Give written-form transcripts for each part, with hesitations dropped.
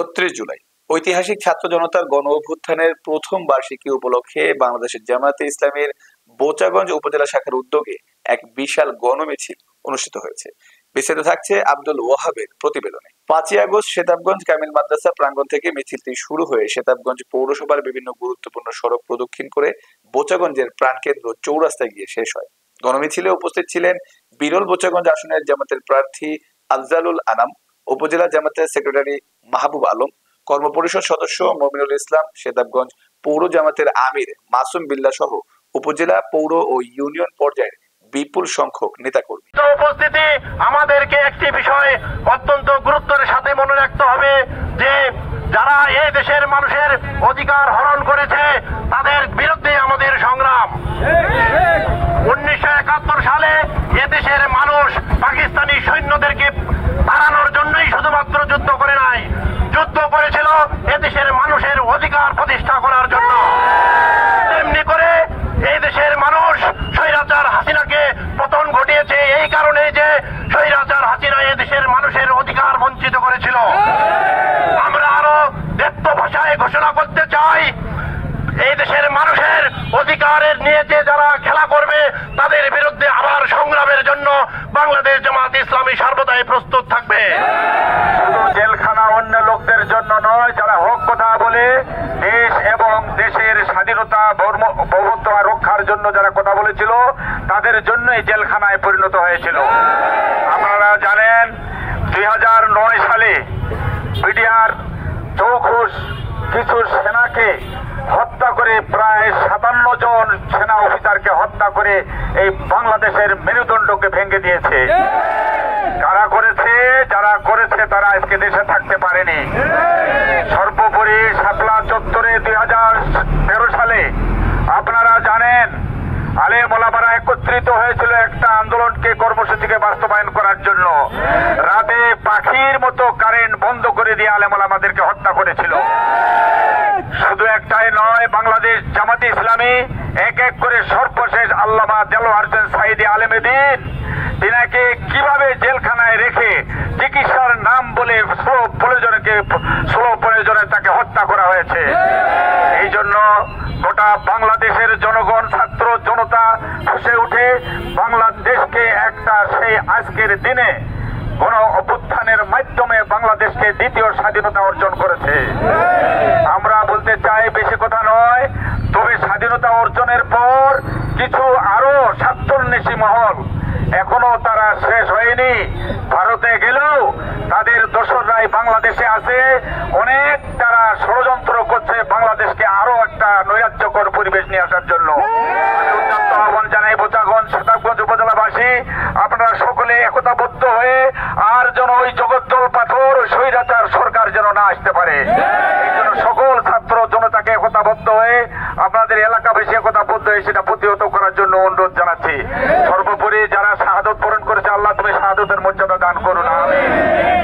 ৩৬ জুলাই ঐতিহাসিক ছাত্র জনতার গণ অভ্যুত্থানের প্রথম বার্ষিকী উপলক্ষে বাংলাদেশের জামায়াতে ইসলামীর বোচাগঞ্জ উপজেলা শাখার উদ্যোগে এক বিশাল গণমিছিল অনুষ্ঠিত হয়েছে। বিস্তারিত থাকছে আব্দুল ওয়াহাবের প্রতিবেদনে। ৫ই আগস্ট শেতাবগঞ্জ কামিল মাদ্রাসা প্রাঙ্গণ থেকে মিছিলটি শুরু হয়ে শেতাবগঞ্জ পৌরসভার বিভিন্ন গুরুত্বপূর্ণ সড়ক প্রদক্ষিণ করে বোচাগঞ্জের প্রাণকেন্দ্র চৌরাস্তায় গিয়ে শেষ হয়। গণমিছিলে উপস্থিত ছিলেন বিরল বোচাগঞ্জ আসনের জামাতের প্রার্থী আফজালুল আনাম, উপজেলা জামাতের সেক্রেটারি মাহবুব আলম, কর্মপরিষদ সদস্য মমিনুল ইসলাম, শেতাবগঞ্জ পৌর জামাতের আমির মাসুম বিল্লাহ সহ উপজেলা, পৌর ও ইউনিয়ন পর্যায়ের বিপুল সংখ্যক নেতাকর্মী। উপস্থিতি আমাদেরকে একটি বিষয় অত্যন্ত গুরুত্বের সাথে মনে রাখতে হবে যে যারা এই দেশের মানুষের অধিকার হরণ করেছে তাদের বিরুদ্ধে আমাদের সংগ্রাম। 1971 সালে এদেশের মানুষ পাকিস্তানি সৈন্যদেরকে তাড়ানোর জন্যই শুধুমাত্র যুদ্ধ করে নাই, যুদ্ধ করেছিল এদেশের মানুষের অধিকার প্রতিষ্ঠা করার জন্য। তেমনি করে এই দেশের মানুষ স্বৈরাচার হাসিনাকে পতন ঘটিয়েছে এই কারণে যে স্বৈরাচার হাসিনা এই দেশের মানুষের অধিকার বঞ্চিত করেছিল। আমরা আরো ব্যক্ত ভাষায় ঘোষণা করতে চাই, এই দেশের মানুষের অধিকারের নিয়ে যে যারা খেলা করবে তাদের বিরুদ্ধে আবার সংগ্রামের জন্য বাংলাদেশ জামাত ইসলামী সর্বদাই প্রস্তুত থাকবে। শুধু জেলখানা অন্য লোকদের জন্য নয়, যারা হক কথা বলে দেশ এবং দেশের স্বাধীনতা ভৌমত্ব রক্ষার জন্য যারা কথা বলেছিল তাদের জন্যই জেলখানায় পরিণত হয়েছিল। আপনারা জানেন 2009 সালে বিডিআর চৌখুশ কিছু সেনাকে হত্যা করে, প্রায় 57 জন সেনা অফিসারকে হত্যা করে এই বাংলাদেশের মেরুদণ্ডকে ভেঙে দিয়েছে। কারা করেছে? যারা করেছে তারা আজকে দেশে থাকতে পারেনি। সর্বোপরি শাপলা চত্বরে 2013 সালে আপনারা জানেন আলেম ওলামারা একত্রিত হয়েছিল একটা আন্দোলনকে, কর্মসূচিকে বাস্তবায়ন করার জন্য। রাতে পাখির মতো কারেন্ট বন্ধ করে দিয়ে আলেম ওলামাদেরকে হত্যা করেছিল। শুধু একটাই নয়, বাংলাদেশ জামাতে ইসলামী এক এক করে সর্বশেষ আল্লামা দেলোয়ার হোসেন সাঈদী আলেমদ্বীন তিনাকে কিভাবে জেলখানায় রেখে চিকিৎসার নাম বলে স্লো প্রয়োজনে তাকে হত্যা করা হয়েছে। এই জন্য গোটা বাংলাদেশের জনগণ, ছাত্র জনতা ফুঁসে উঠে বাংলাদেশকে একটা সেই আজকের দিনে গণ অভ্যুত্থানের মাধ্যমে বাংলাদেশকে দ্বিতীয় স্বাধীনতা অর্জন করেছে। আমরা বলতে চাই, বেশি কথা নয়, তবে স্বাধীনতা অর্জনের পর কিছু আরো স্বার্থান্বেষী মহল এখনো তারা শেষ হয়নি। ভারতে গেলেও তাদের দোসররাই বাংলাদেশে আছে, অনেক তারা ষড়যন্ত্র করছে বাংলাদেশকে আরো একটা নৈরাজ্যকর পরিবেশ নিয়ে আসার জন্য। আমি উদ্যন্ত আহ্বান জানাই শেতাবগঞ্জ উপজেলাবাসী, আপনারা সকলে একতাবদ্ধ হয়ে আর যেন ওই জগদ্দল পাথর স্বৈরাচার সরকার যেন না আসতে পারে, এই জন্য সকল ছাত্র জনতাকে একতাবদ্ধ হয়ে আপনাদের এলাকাবাসী একতাবদ্ধ হয়ে সেটা প্রতিহত করার জন্য অনুরোধ জানাচ্ছি। সর্বোপরি যারা শাহাদত বরণ করেছে, আল্লাহ তুমি শাহাদতের মর্যাদা দান করুন।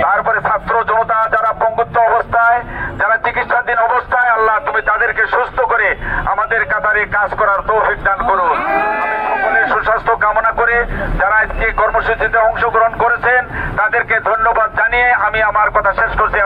তারপরে ছাত্র জনতা যারা পঙ্গুত্ব অবস্থায়, যারা চিকিৎসাধীন অবস্থায়, আল্লাহ তুমি তাদেরকে সুস্থ করে আমাদের কাতারে কাজ করার তৌফিক দান করুন। আমি সকলের সুস্বাস্থ্য কামনা করে যারা আজকে কর্মসূচিতে অংশগ্রহণ করেছেন তাদেরকে ধন্যবাদ জানিয়ে আমি আমার কথা শেষ করছি।